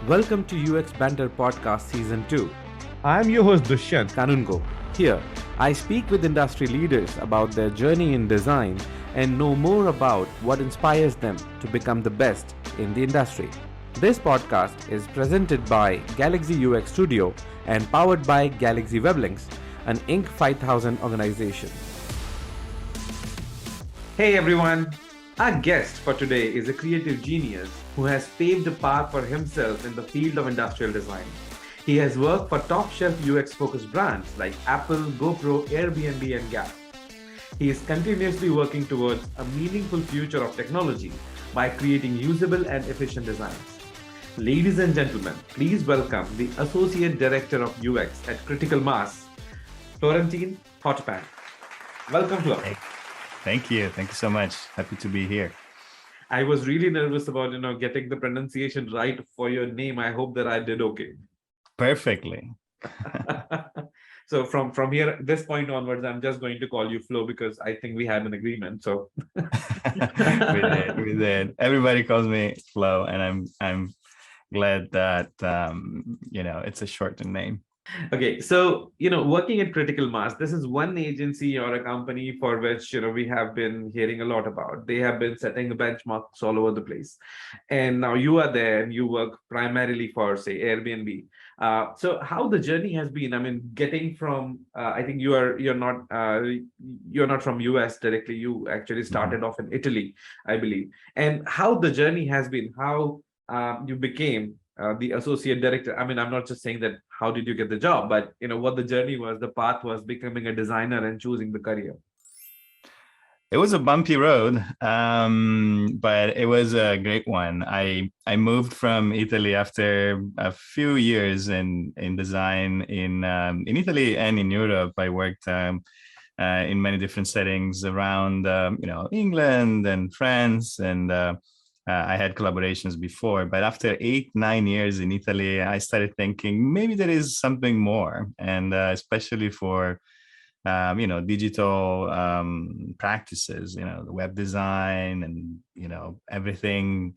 Welcome to UX Banter Podcast Season 2. I'm your host Dushyant Kanungo. Here, I speak with industry leaders about their journey in design and know more about what inspires them to become the best in the industry. This podcast is presented by Galaxy UX Studio and powered by Galaxy Weblinks, an Inc. 5000 organization. Hey everyone! Our guest for today is a creative genius who has paved a path for himself in the field of industrial design. He has worked for top-shelf UX-focused brands like Apple, GoPro, Airbnb, and Gap. He is continuously working towards a meaningful future of technology by creating usable and efficient designs. Ladies and gentlemen, please welcome the Associate Director of UX at Critical Mass, Florentin Hortopan. Welcome, Flo. Hey. Thank you. Thank you so much. Happy to be here. I was really nervous about, getting the pronunciation right for your name. I hope that I did okay. Perfectly. So from here, this point onwards, I'm just going to call you Flo because I think we had an agreement. So we did. Everybody calls me Flo, and I'm glad that it's a shortened name. Okay, so working at Critical Mass, this is one agency or a company for which we have been hearing a lot about. They have been setting the benchmarks all over the place, and now you are there and you work primarily for, say, Airbnb. So how the journey has been? I mean, getting from I think you're not from US directly. You actually started off in Italy, I believe. And how the journey has been? How you became the associate director. I mean, I'm not just saying that how did you get the job, but what the journey was, the path was becoming a designer and choosing the career. It was a bumpy road, but it was a great one. I moved from Italy after a few years in design in Italy and in Europe. I worked in many different settings around England and France, and I had collaborations before, but after 8-9 years in Italy, I started thinking maybe there is something more, and especially for digital practices, the web design and everything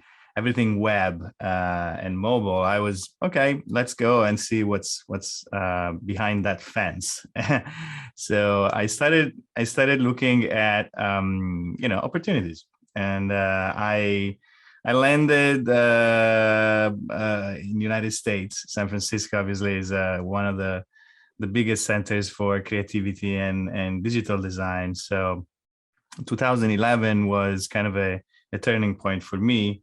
web and mobile. I was okay. Let's go and see what's behind that fence. So I started looking at opportunities, and I landed in the United States. San Francisco, obviously, is one of the biggest centers for creativity and digital design. So 2011 was kind of a turning point for me.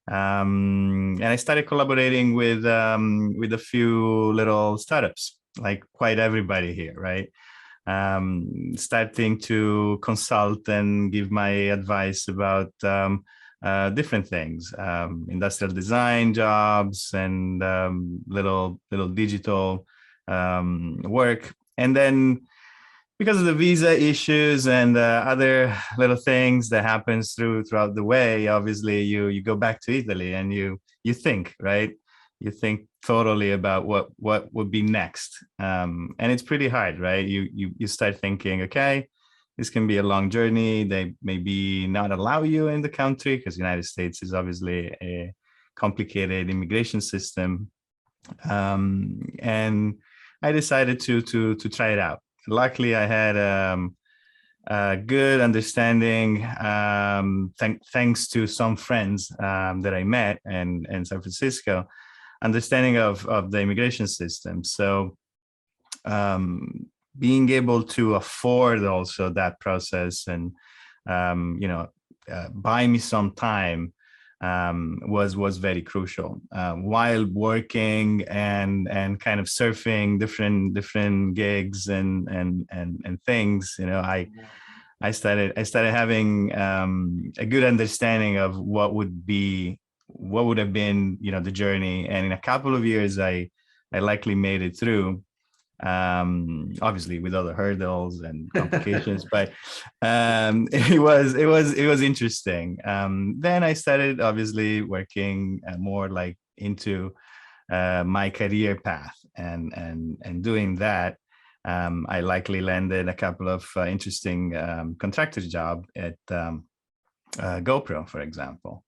And I started collaborating with a few little startups, like quite everybody here, right? Starting to consult and give my advice about different things, industrial design jobs and little digital work. And then because of the visa issues and other little things that happens throughout the way, obviously you go back to Italy and you think, right? You think totally about what would be next. And it's pretty hard, right? You start thinking, okay, this can be a long journey. They maybe not allow you in the country because the United States is obviously a complicated immigration system. And I decided to try it out. Luckily, I had a good understanding, thanks to some friends that I met in San Francisco, understanding of the immigration system. So being able to afford also that process and buy me some time was very crucial while working and kind of surfing different gigs and things. I started having a good understanding of what would have been the journey, and in a couple of years I likely made it through. Obviously with other hurdles and complications, but it was interesting. Then I started obviously working more like into my career path, and doing that. I likely landed a couple of interesting contractor job at GoPro, for example.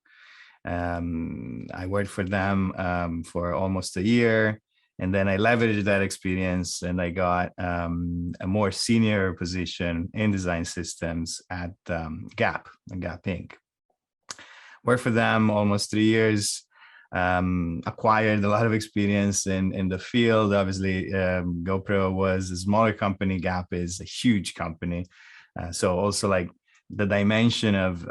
I worked for them for almost a year, and then I leveraged that experience and I got a more senior position in design systems at Gap Inc. Worked for them almost 3 years. Acquired a lot of experience in the field. Obviously, GoPro was a smaller company. Gap is a huge company. So also like the dimension of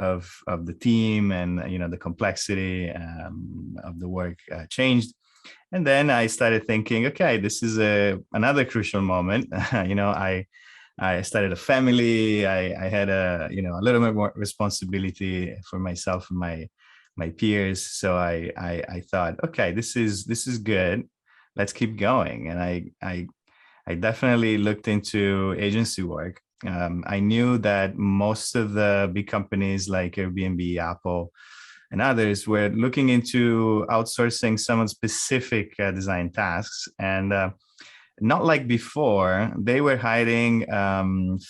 the team and the complexity of the work changed. And then I started thinking, okay, this is another crucial moment. I started a family. I had a little bit more responsibility for myself and my peers. So I thought, okay, this is good. Let's keep going. And I definitely looked into agency work. I knew that most of the big companies like Airbnb, Apple, and others were looking into outsourcing some specific design tasks. And not like before, they were hiring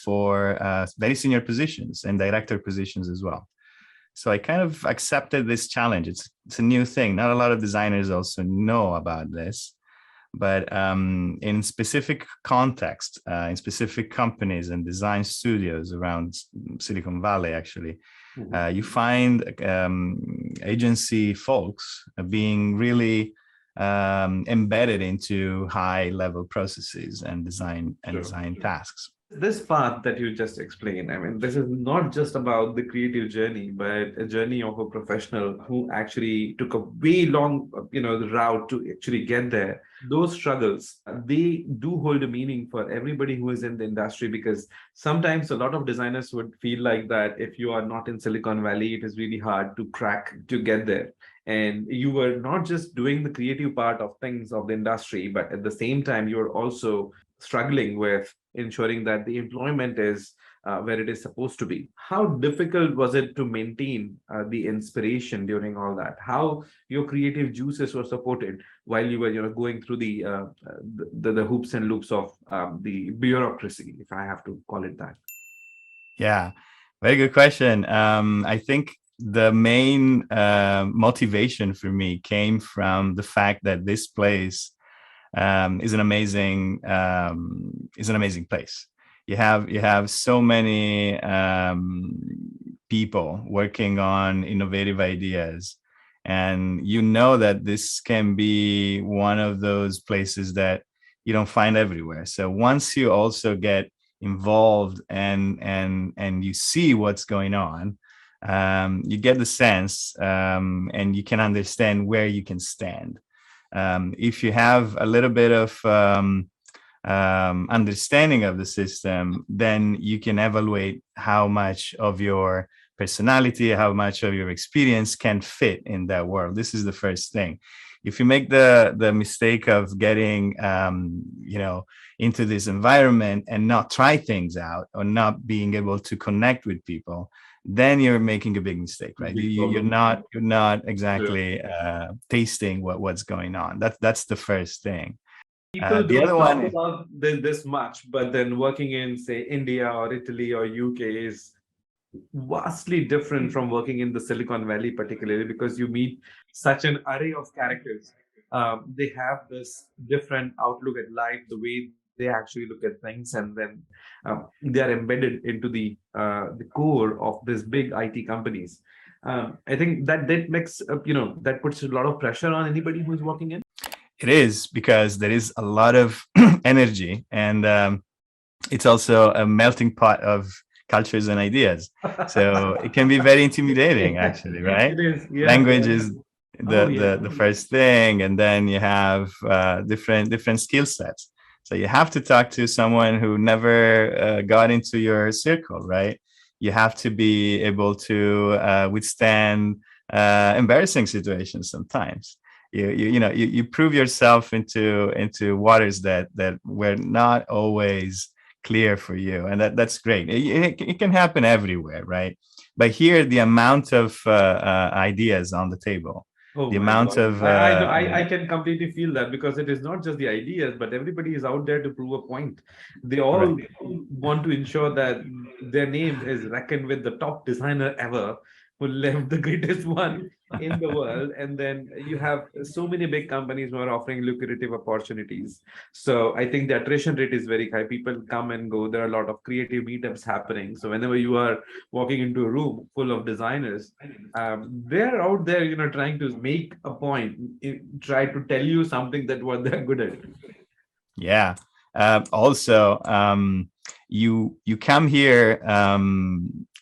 for very senior positions and director positions as well. So I kind of accepted this challenge. It's a new thing. Not a lot of designers also know about this. But in specific context, in specific companies and design studios around Silicon Valley, actually, you find agency folks being really embedded into high-level processes and design tasks. This path that you just explained, I mean, this is not just about the creative journey, but a journey of a professional who actually took a way long, the route to actually get there. Those struggles, they do hold a meaning for everybody who is in the industry, because sometimes a lot of designers would feel like that if you are not in Silicon Valley, it is really hard to crack to get there. And you were not just doing the creative part of things of the industry, but at the same time, you're also struggling with ensuring that the employment is where it is supposed to be. How difficult was it to maintain the inspiration during all that? How your creative juices were supported while you were going through the hoops and loops of the bureaucracy, if I have to call it that? Yeah, very good question. I think the main motivation for me came from the fact that this place is an amazing place. You have so many people working on innovative ideas, and that this can be one of those places that you don't find everywhere. So once you also get involved and you see what's going on, you get the sense and you can understand where you can stand. If you have a little bit of understanding of the system, then you can evaluate how much of your personality, how much of your experience can fit in that world. This is the first thing. If you make the mistake of getting into this environment and not try things out, or not being able to connect with people, then you're making a big mistake, right? You're not exactly tasting what's going on. That's the first thing. People The other don't one, talk about this much, but then working in, say, India or Italy or UK is vastly different from working in the Silicon Valley, particularly because you meet such an array of characters. They have this different outlook at life, the way they actually look at things, and then they are embedded into the core of these big IT companies. I think that makes that puts a lot of pressure on anybody who's working in. it is, because there is a lot of energy, and it's also a melting pot of cultures and ideas. So it can be very intimidating, actually, right? It is, yeah. Language is the first thing, and then you have different skill sets. So you have to talk to someone who never got into your circle, right? You have to be able to withstand embarrassing situations sometimes. You prove yourself into waters that were not always clear for you, and that's great. It can happen everywhere, right? But here, the amount of ideas on the table, the amount of I can completely feel that, because it is not just the ideas, but everybody is out there to prove a point. They all want to ensure that their name is reckoned with the top designer ever, who left the greatest one in the world, and then you have so many big companies who are offering lucrative opportunities. So I think the attrition rate is very high. People come and go. There are a lot of creative meetups happening. So whenever you are walking into a room full of designers, they're out there, trying to make a point, try to tell you something that what they're good at. Yeah. Also, you come here,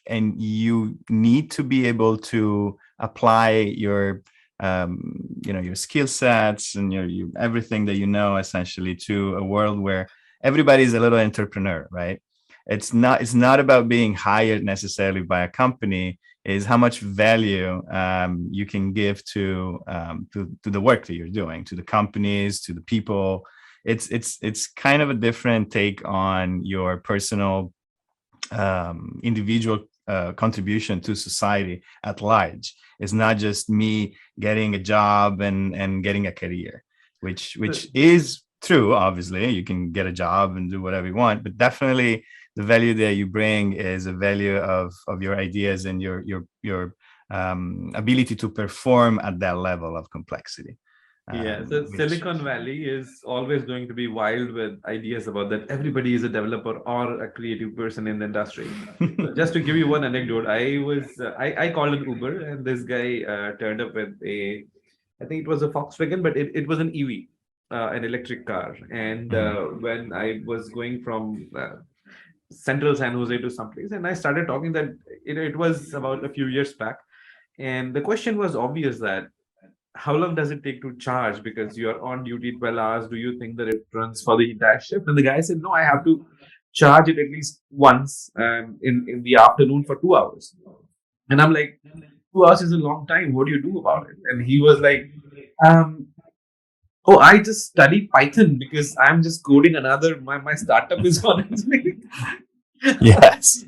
and you need to be able to apply your your skill sets and your everything that you know essentially to a world where everybody is a little entrepreneur, right? It's not about being hired necessarily by a company. Is how much value you can give to the work that you're doing, to the companies, to the people. It's kind of a different take on your personal individual contribution to society at large. It's not just me getting a job and getting a career, which is true. Obviously, you can get a job and do whatever you want, but definitely the value that you bring is a value of your ideas and your ability to perform at that level of complexity. Yeah, so Which Silicon Valley is always going to be wild with ideas about that everybody is a developer or a creative person in the industry. So just to give you one anecdote, I called an Uber, and this guy turned up with I think it was a Volkswagen, but it was an EV, an electric car. And when I was going from central San Jose to someplace, and I started talking that it was about a few years back, and the question was obvious that how long does it take to charge, because you are on duty 12 hours, do you think that it runs for the entire shift? And the guy said, no, I have to charge it at least once in the afternoon for 2 hours. And I'm like, 2 hours is a long time, what do you do about it? And he was like, um oh, I just study Python because I'm just coding another, my startup is on it. yes,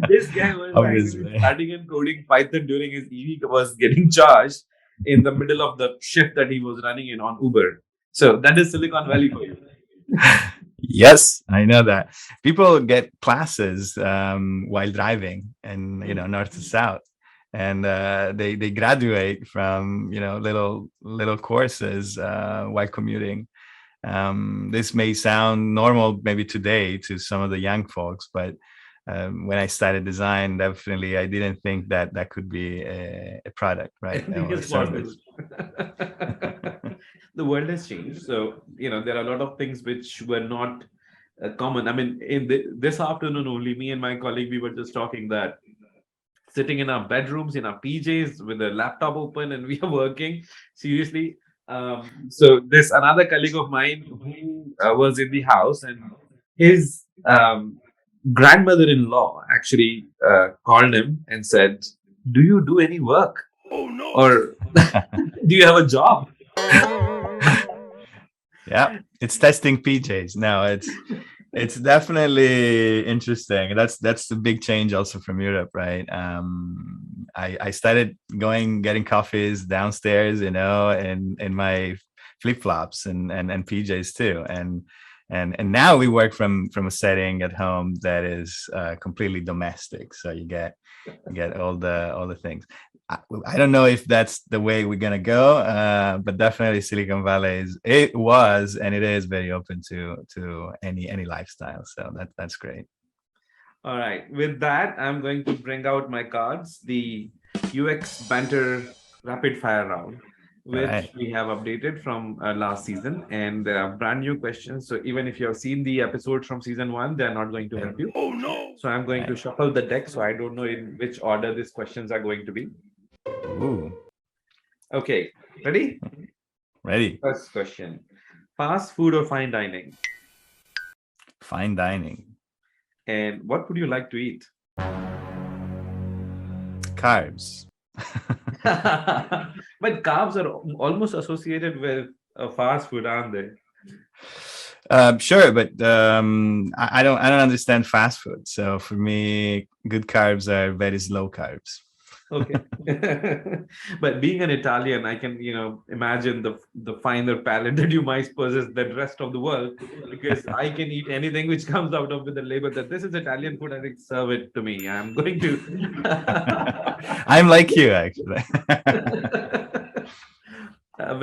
This guy was actually obviously. studying and coding Python during his EV was getting charged in the middle of the shift that he was running in on Uber. So that is Silicon Valley for you. Yes, I know that people get classes while driving, and north to south, and they graduate from little courses while commuting. This may sound normal maybe today to some of the young folks, but when I started design, definitely I didn't think that that could be a product, right, Anything or a is possible. service. The world has changed. So, there are a lot of things which were not common. I mean, this afternoon only, me and my colleague, we were just talking that sitting in our bedrooms in our PJs with a laptop open and we are working seriously. So this another colleague of mine who was in the house, and his grandmother-in-law actually called him and said, "Do you do any work, or do you have a job?" Yeah, it's testing PJs. No, it's definitely interesting. That's the big change also from Europe, right? I started getting coffees downstairs, in my flip flops and PJs too, and now we work from a setting at home that is completely domestic. So you get all the things. I don't know if that's the way we're gonna go, but definitely Silicon Valley was and it is very open to any lifestyle. So that's great. All right. With that, I'm going to bring out my cards, the UX Banter Rapid Fire Round, All which right. we have updated from last season. And there are brand new questions. So even if you have seen the episodes from season one, they're not going to help you. Oh, no. So I'm going to shuffle the deck. So I don't know in which order these questions are going to be. Ooh, Okay. Ready? ready. First question: fast food or fine dining? Fine dining. And what would you like to eat? Carbs. But carbs are almost associated with fast food, aren't they? Sure, but I don't understand fast food. So for me, good carbs are very slow carbs. Okay. But being an Italian, I can, imagine the finer palate that you might possess than rest of the world, because I can eat anything which comes out of with the label that this is Italian food. I think serve it to me. I'm going to. I'm like you, actually.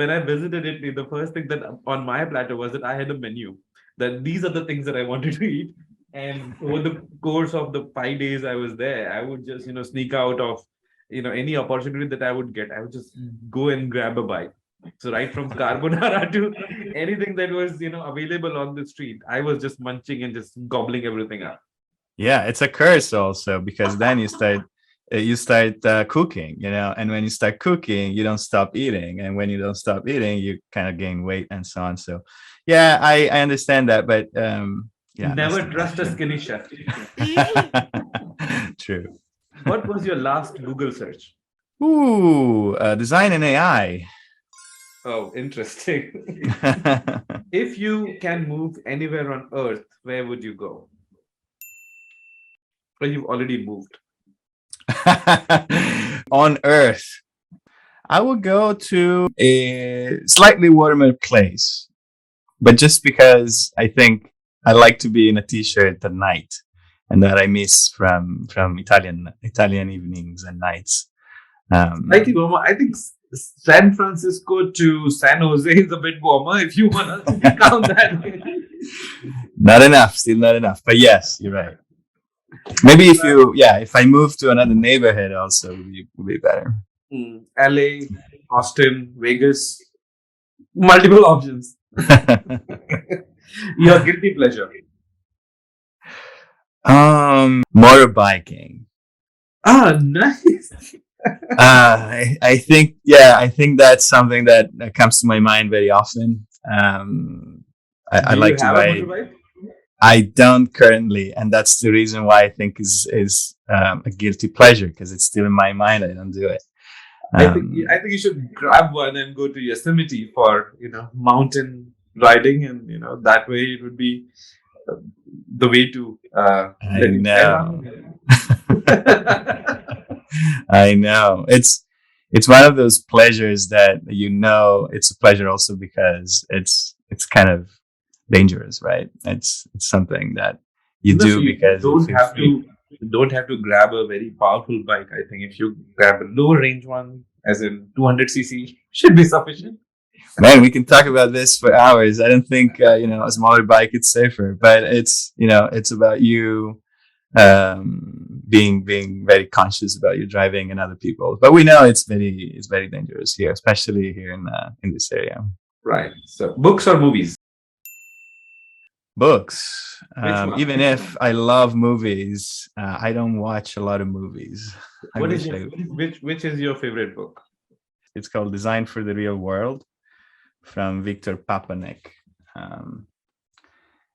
When I visited Italy, the first thing that on my platter was that I had a menu that these are the things that I wanted to eat. And over the course of the 5 days I was there, I would just, sneak out of, any opportunity that I would get. I would just go and grab a bite. So right from carbonara to anything that was, available on the street, I was just munching and just gobbling everything up. Yeah, it's a curse also, because then you start cooking, and when you start cooking, you don't stop eating, and when you don't stop eating, you kind of gain weight and so on. So yeah, I understand that, but yeah, that's Never the trust a best skinny chef. thing. True. What was your last Google search? Ooh, design and AI. Oh, interesting. If you can move anywhere on Earth, where would you go? Well, you've already moved. On Earth, I would go to a slightly warmer place, but just because I think I like to be in a t-shirt at night, and that I miss from Italian evenings and nights. Slightly warmer. I think San Francisco to San Jose is a bit warmer if you want to count that way. Not enough, still not enough. But yes, you're right. Maybe if I move to another neighborhood, also would be better. LA, Austin, Vegas, multiple options. Your guilty pleasure. Motorbiking. Ah, nice. I think that's something that comes to my mind very often. I Do like you to have a ride. motorbike? I don't currently, and that's the reason why I think is a guilty pleasure, because it's still in my mind. I don't do it. I think you should grab one and go to Yosemite for mountain riding, and that way it would be the way to. I know. I know. It's one of those pleasures that it's a pleasure also because it's kind of dangerous, right? It's something that you do You because don't have to grab a very powerful bike. I think if you grab a low range one, as in 200cc, should be sufficient. Man, we can talk about this for hours. I don't think a smaller bike is safer, but it's about you being very conscious about your driving and other people. But we know it's very dangerous here, especially here in this area. Right. So, books or movies? Books. Which one? Even if I love movies, I don't watch a lot of movies. Which is your favorite book? It's called Design for the Real World from Victor Papanek.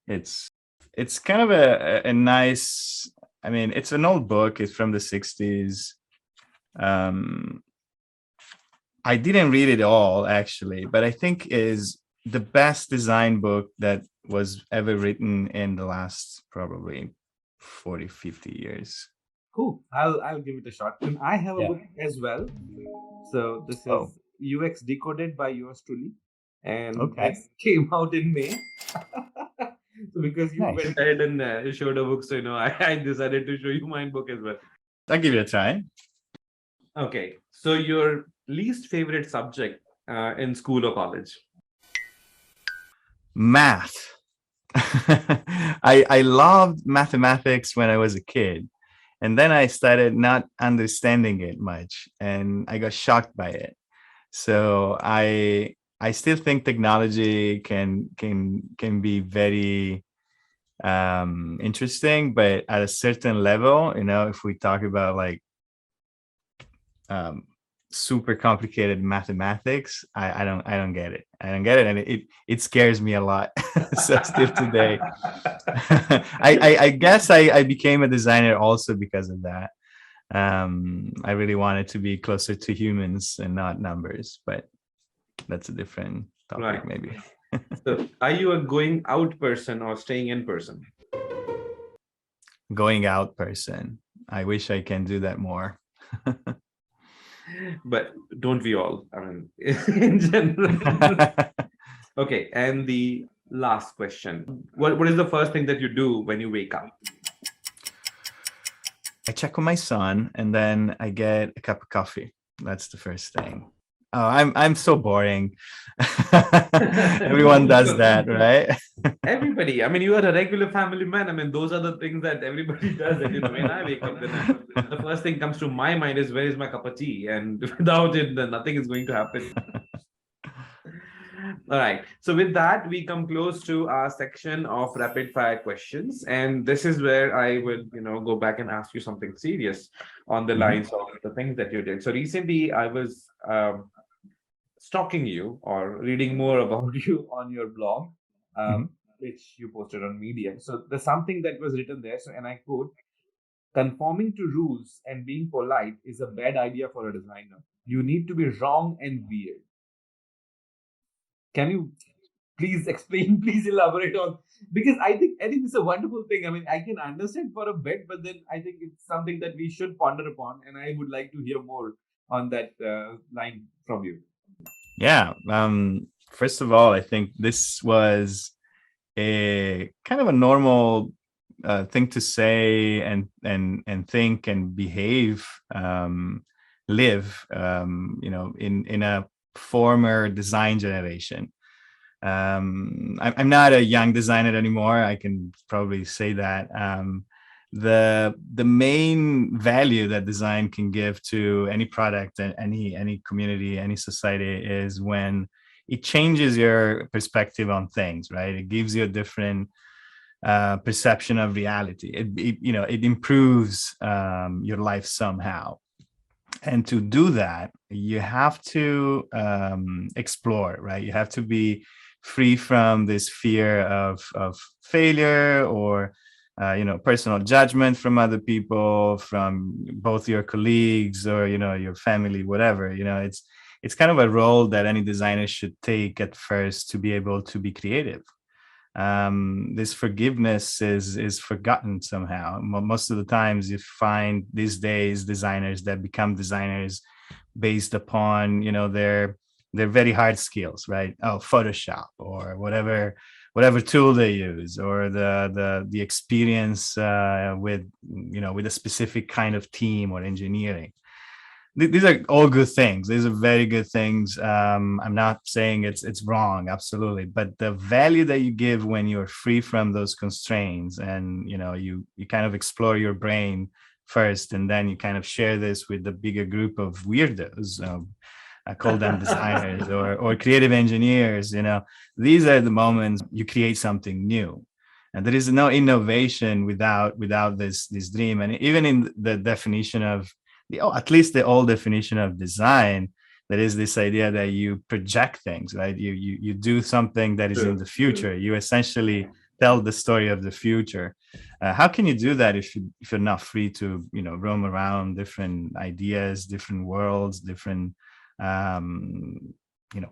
It's kind of a nice. I mean, it's an old book. It's from the 60s. I didn't read it all actually, but I think is the best design book that was ever written in the last probably 40, 50 years. Cool. I'll give it a shot. And I have a book as well. So this is UX Decoded by yours truly. And it came out in May. So because you went ahead and showed a book, so I decided to show you my book as well. I'll give it a try. Okay. So your least favorite subject in school or college? Math. I loved mathematics when I was a kid, and then I started not understanding it much, and I got shocked by it. So I still think technology can be very interesting, but at a certain level, if we talk about like super complicated mathematics, I don't get it. And it scares me a lot. So still today, I guess I became a designer also because of that. I really wanted to be closer to humans and not numbers, but that's a different topic, maybe. So are you a going out person or staying in person? Going out person. I wish I can do that more. But don't we all? I mean, in general. Okay, and the last question. What is the first thing that you do when you wake up? I check on my son, and then I get a cup of coffee. That's the first thing. Oh, I'm so boring. Everyone No, does that, right? everybody. I mean, you are a regular family man. I mean, those are the things that everybody does. And when I wake up, the first thing comes to my mind is, where is my cup of tea? And without it, then nothing is going to happen. All right. So with that, we come close to our section of rapid fire questions. And this is where I would, go back and ask you something serious on the Mhm, lines of the things that you did. So recently I was stalking you or reading more about you on your blog, uh, mhm. which you posted on Medium. So there's something that was written there. So, and I quote, conforming to rules and being polite is a bad idea for a designer. You need to be wrong and weird. Can you please explain, please elaborate on, because I think it's a wonderful thing. I mean, I can understand for a bit, but then I think it's something that we should ponder upon, and I would like to hear more on that line from you. Yeah. First of all, I think this was a kind of a normal thing to say and think and behave, live, in a former design generation. I'm not a young designer anymore. I can probably say that. The main value that design can give to any product and any community, any society, is when it changes your perspective on things, right? It gives you a different perception of reality. It improves your life somehow. And to do that, you have to explore, right? You have to be free from this fear of failure, or personal judgment from other people, from both your colleagues or your family, whatever. It's kind of a role that any designer should take at first to be able to be creative. This forgiveness is forgotten somehow. Most of the times you find these days designers that become designers based upon their very hard skills, right? Oh, Photoshop or whatever tool they use, or the experience with a specific kind of team or engineering. These are all good things. These are very good things. I'm not saying it's wrong, absolutely, but the value that you give when you're free from those constraints, and you kind of explore your brain first, and then you kind of share this with the bigger group of weirdos. I call them designers or creative engineers. These are the moments you create something new, and there is no innovation without this dream. And even in the definition of at least the old definition of design, there is this idea that you project things, right? You do something that is in True, the true. future. You essentially tell the story of the future. How can you do that if you're not free to roam around different ideas, different worlds, different um,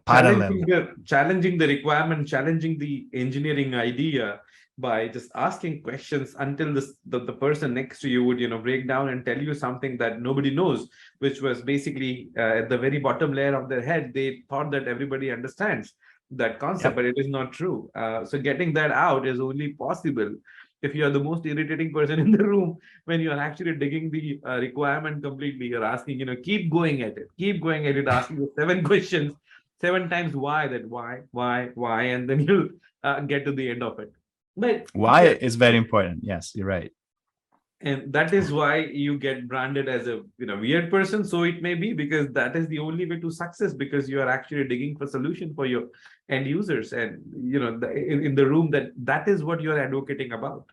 parallel? Challenging the requirement, challenging the engineering idea by just asking questions until the person next to you would break down and tell you something that nobody knows, which was basically at the very bottom layer of their head. They thought that everybody understands that concept, Yep. but it is not true. So getting that out is only possible if you are the most irritating person in the room, when you are actually digging the requirement completely. You're asking, keep going at it, keep going at it, asking the seven questions, seven times why, that why, and then you'll get to the end of it. But Why yes, is very important. Yes, you're right. and that is why you get branded as a weird person. So it may be because that is the only way to success, because you are actually digging for solution for your end users, and in the room, that is what you're advocating about.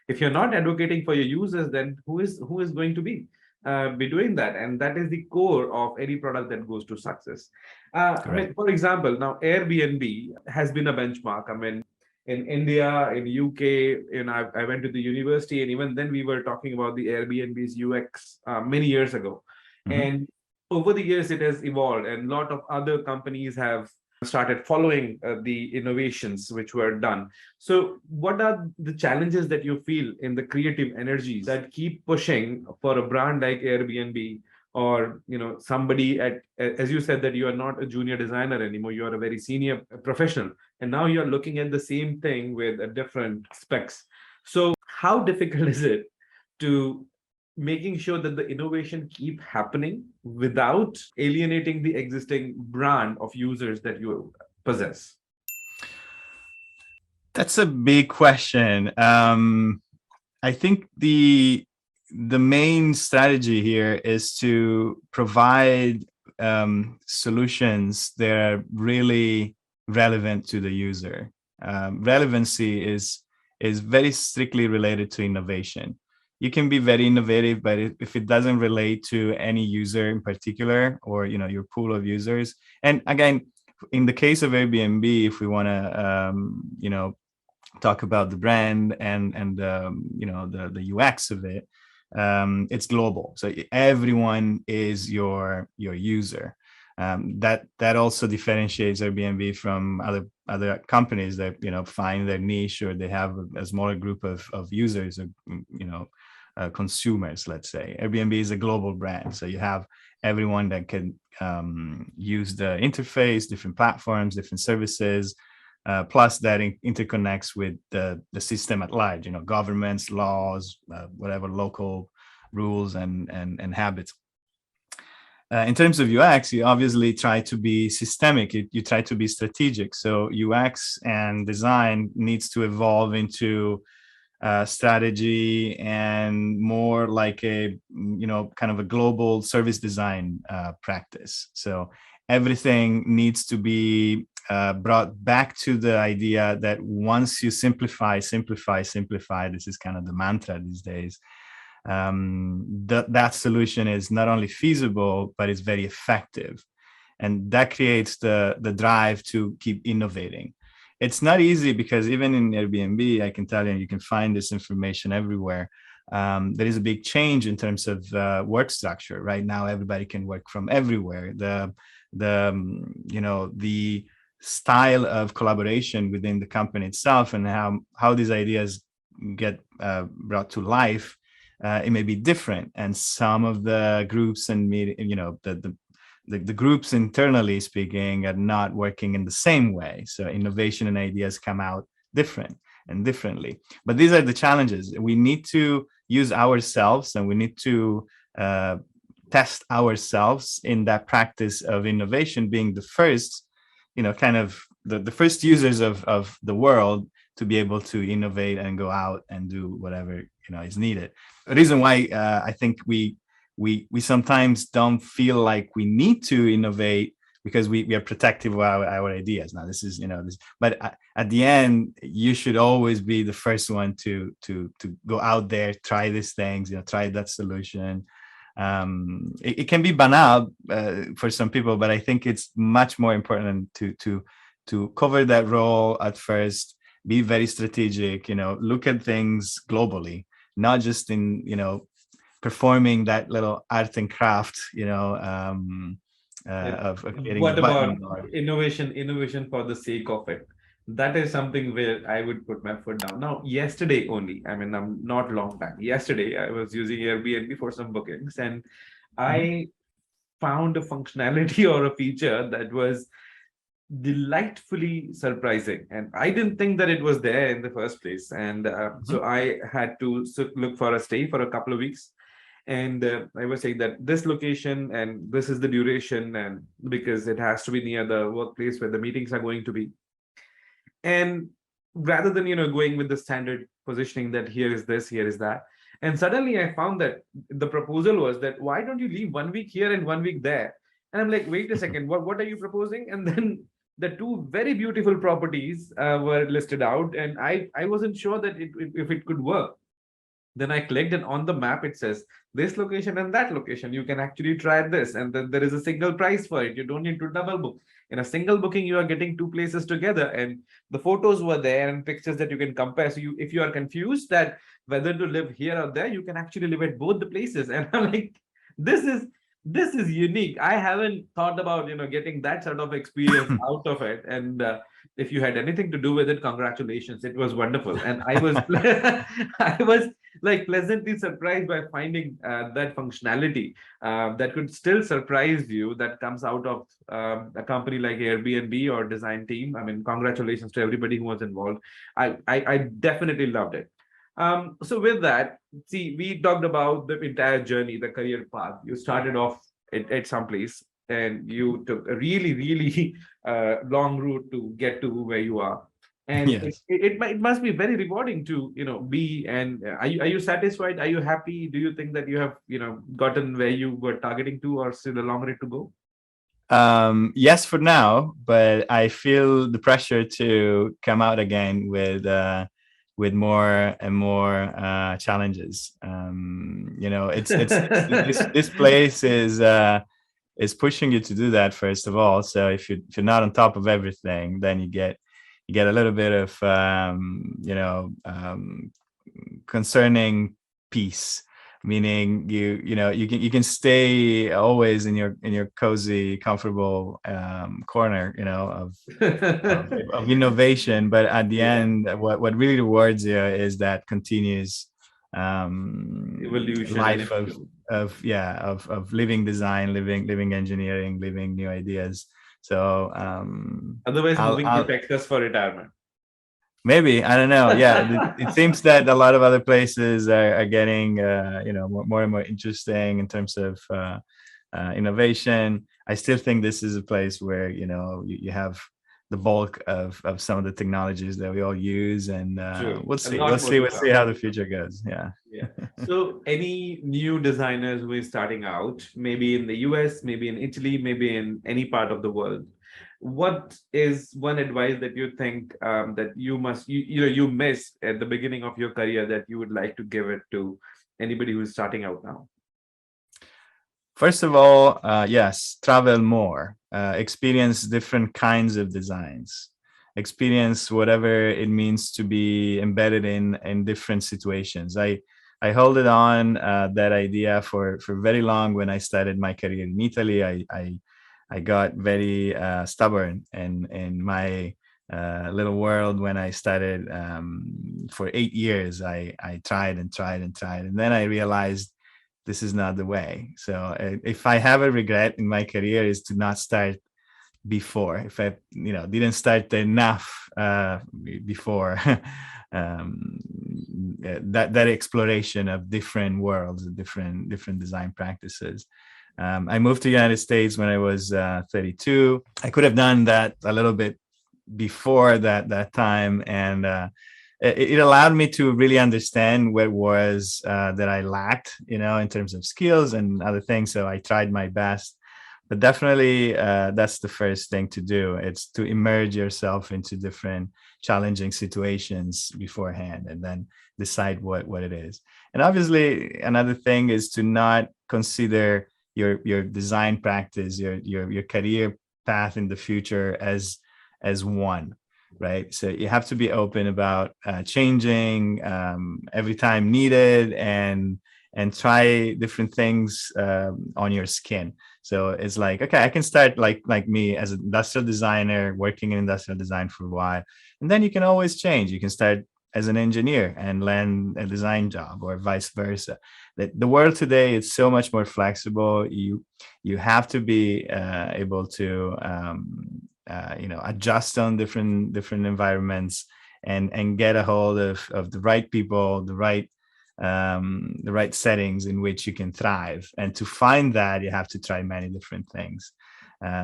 If you're not advocating for your users, then who is going to be doing that? And that is the core of any product that goes to success. I Correct. mean, for example, now Airbnb has been a benchmark. I mean, in India, in UK, I went to the university, and even then we were talking about the Airbnb's UX many years ago. Mhm. And over the years, it has evolved, and a lot of other companies have started following the innovations which were done. So, what are the challenges that you feel in the creative energies that keep pushing for a brand like Airbnb, or somebody as you said, that you are not a junior designer anymore, you are a very senior professional, and now you're looking at the same thing with a different specs. So, how difficult is it to making sure that the innovation keep happening without alienating the existing brand of users that you possess? That's a big question. I think the main strategy here is to provide solutions that are really relevant to the user. Relevancy is very strictly related to innovation. You can be very innovative, but if it doesn't relate to any user in particular, or your pool of users, and again, in the case of Airbnb, if we want to talk about the brand and the UX of it, it's global, so everyone is your user. That also differentiates Airbnb from other companies that find their niche, or they have a smaller group of users, or consumers. Let's say Airbnb is a global brand, so you have everyone that can use the interface, different platforms, different services. Plus that interconnects with the system at large, governments, laws, whatever local rules and habits. In terms of UX, you obviously try to be systemic. You try to be strategic. So UX and design needs to evolve into strategy and more like a kind of a global service design practice. So everything needs to be brought back to the idea that once you simplify, this is kind of the mantra these days, that solution is not only feasible, but it's very effective. And that creates the drive to keep innovating. It's not easy because even in Airbnb, I can tell you, you can find this information everywhere. There is a big change in terms of work structure. Right now, everybody can work from everywhere. The style of collaboration within the company itself and how these ideas get brought to life, it may be different. And some of the groups and the groups internally speaking are not working in the same way. So innovation and ideas come out differently. But these are the challenges. We need to use ourselves, and we need to test ourselves in that practice of innovation, being the first, kind of the first users of the world to be able to innovate and go out and do whatever is needed. The reason why I think we sometimes don't feel like we need to innovate because we are protective of our ideas. Now this is but at the end, you should always be the first one to go out there, try these things, try that solution. It can be banal for some people, but I think it's much more important to cover that role at first, be very strategic, look at things globally, not just in performing that little art and craft, of getting. What about innovation for the sake of it? That is something where I would put my foot down. Now, yesterday only, I mean, I'm not long back. Yesterday, I was using Airbnb for some bookings, and I found a functionality or a feature that was delightfully surprising, and I didn't think that it was there in the first place. And so I had to look for a stay for a couple of weeks. And I was saying that this location and this is the duration, and because it has to be near the workplace where the meetings are going to be. And rather than going with the standard positioning that here is this, here is that, and suddenly I found that the proposal was that why don't you leave 1 week here and 1 week there? And I'm like, wait a second, what are you proposing? And then the two very beautiful properties were listed out, and I wasn't sure that if it could work. Then I clicked, and on the map it says this location and that location. You can actually try this, and then there is a single price for it. You don't need to double book. In a single booking, you are getting two places together, and the photos were there and pictures that you can compare. So if you are confused that whether to live here or there, you can actually live at both the places. And I'm like, this is unique. I haven't thought about getting that sort of experience out of it. And if you had anything to do with it, congratulations, it was wonderful. And I was I was like pleasantly surprised by finding that functionality that could still surprise you, that comes out of a company like Airbnb or design team. I mean, congratulations to everybody who was involved. I definitely loved it. So with that, see, we talked about the entire journey, the career path. You started off at some place and you took a really, really long route to get to where you are. And Yes. it must be very rewarding to, be, and are you satisfied? Are you happy? Do you think that you have, gotten where you were targeting to, or still a long way to go? Yes, for now, but I feel the pressure to come out again with more and more challenges. It's this place is pushing you to do that first of all. So if you're not on top of everything, then you get a little bit of concerning peace, meaning you can stay always in your cozy, comfortable corner, of innovation, but at the Yeah, end, what really rewards you is that continuous evolution and life improvement. of living design, living engineering, living new ideas. So Otherwise, moving to I'll Texas for retirement. maybe, I don't know. Yeah, it seems that a lot of other places are getting more and more interesting in terms of innovation. I still think this is a place where you have the bulk of some of the technologies that we all use, and True. we'll A see. lot more to We'll see come. how the future goes. Yeah. Yeah. So, any new designers who is starting out, maybe in the US, maybe in Italy, maybe in any part of the world, what is one advice that you think that you must you missed at the beginning of your career that you would like to give it to anybody who is starting out now? First of all, yes, travel more, experience different kinds of designs, experience whatever it means to be embedded in different situations. I hold it on that idea for very long. When I started my career in Italy, I got very stubborn in my little world. When I started, for 8 years, I tried and tried and tried, and then I realized this is not the way. So if I have a regret in my career, is to not start before. If I didn't start enough before, that exploration of different worlds, different design practices. I moved to the United States when I was 32. I could have done that a little bit before that time, and it allowed me to really understand what was that I lacked, in terms of skills and other things. So I tried my best, but definitely that's the first thing to do. It's to immerse yourself into different challenging situations beforehand, and then decide what it is. And obviously, another thing is to not consider your design practice, your career path in the future as one, right? So you have to be open about changing every time needed, and try different things on your skin. So it's like, okay, I can start like me as an industrial designer, working in industrial design for a while, and then you can always change. You can start as an engineer and land a design job, or vice versa. The world today is so much more flexible. You have to be able to adjust on different environments, and get a hold of the right people, the right settings in which you can thrive. And to find that, you have to try many different things.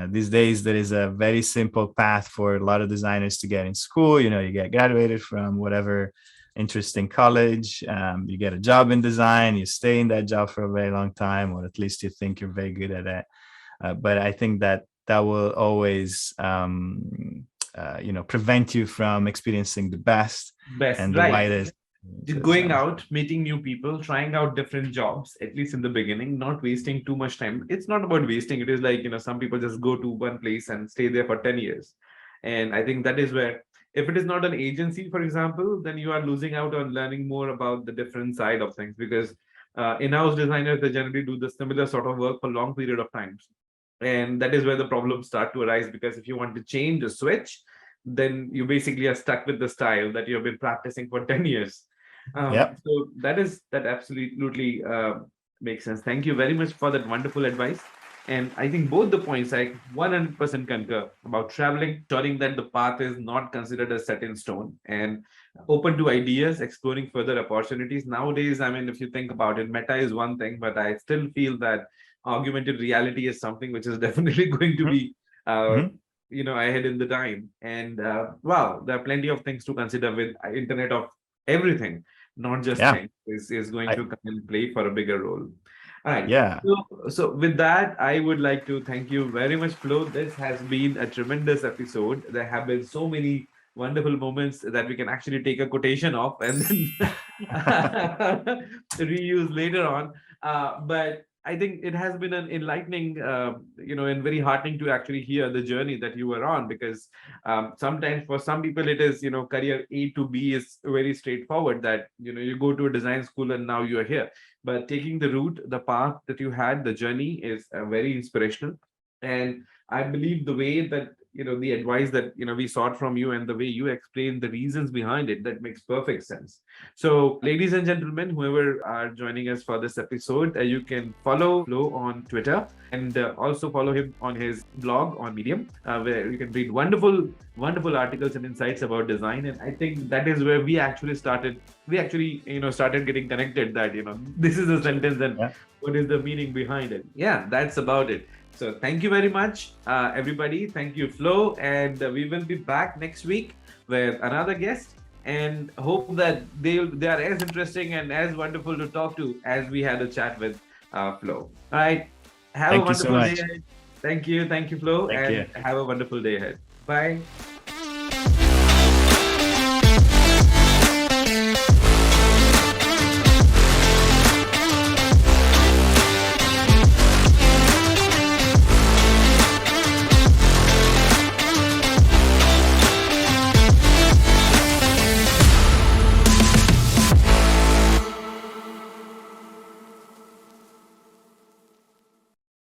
These days, there is a very simple path for a lot of designers to get in school. You get graduated from whatever interesting college, you get a job in design, you stay in that job for a very long time, or at least you think you're very good at it. But I think that will always prevent you from experiencing the best Best, and the right? widest. Going out, meeting new people, trying out different jobs, at least in the beginning, not wasting too much time. It's not about wasting. It is like, some people just go to one place and stay there for 10 years. And I think that is where, if it is not an agency, for example, then you are losing out on learning more about the different side of things, because in-house designers, they generally do the similar sort of work for long period of times. And that is where the problems start to arise, because if you want to change or switch, then you basically are stuck with the style that you have been practicing for 10 years. Yep. So that absolutely makes sense. Thank you very much for that wonderful advice. And I think both the points I 100% concur about traveling, ensuring that the path is not considered a set in stone and open to ideas, exploring further opportunities. Nowadays, I mean, if you think about it, meta is one thing, but I still feel that augmented reality is something which is definitely going to be, uh, Mhm. ahead in the time. And wow, there are plenty of things to consider with Internet of everything, not just Yeah. things, is going I, to come and play for a bigger role. All right. yeah. So with that, I would like to thank you very much, Flo. This has been a tremendous episode. There have been so many wonderful moments that we can actually take a quotation of and then reuse later on. But I think it has been an enlightening, and very heartening to actually hear the journey that you were on, because sometimes for some people it is, career A to B is very straightforward, that, you go to a design school and now you are here. But taking the route, the path that you had, the journey is very inspirational. And I believe the way that, the advice that, we sought from you and the way you explain the reasons behind it, that makes perfect sense. So, ladies and gentlemen, whoever are joining us for this episode, you can follow Flo on Twitter, and also follow him on his blog on Medium, where you can read wonderful articles and insights about design. And I think that is where we actually started. We actually, started getting connected, that, this is a sentence and Yeah. what is the meaning behind it. Yeah, that's about it. So thank you very much, everybody. Thank you, Flo. And we will be back next week with another guest, and hope that they are as interesting and as wonderful to talk to as we had a chat with Flo. All right. Have a Thank you so wonderful day much. ahead. Thank you, Flo, Thank and you. have a wonderful day ahead. Bye.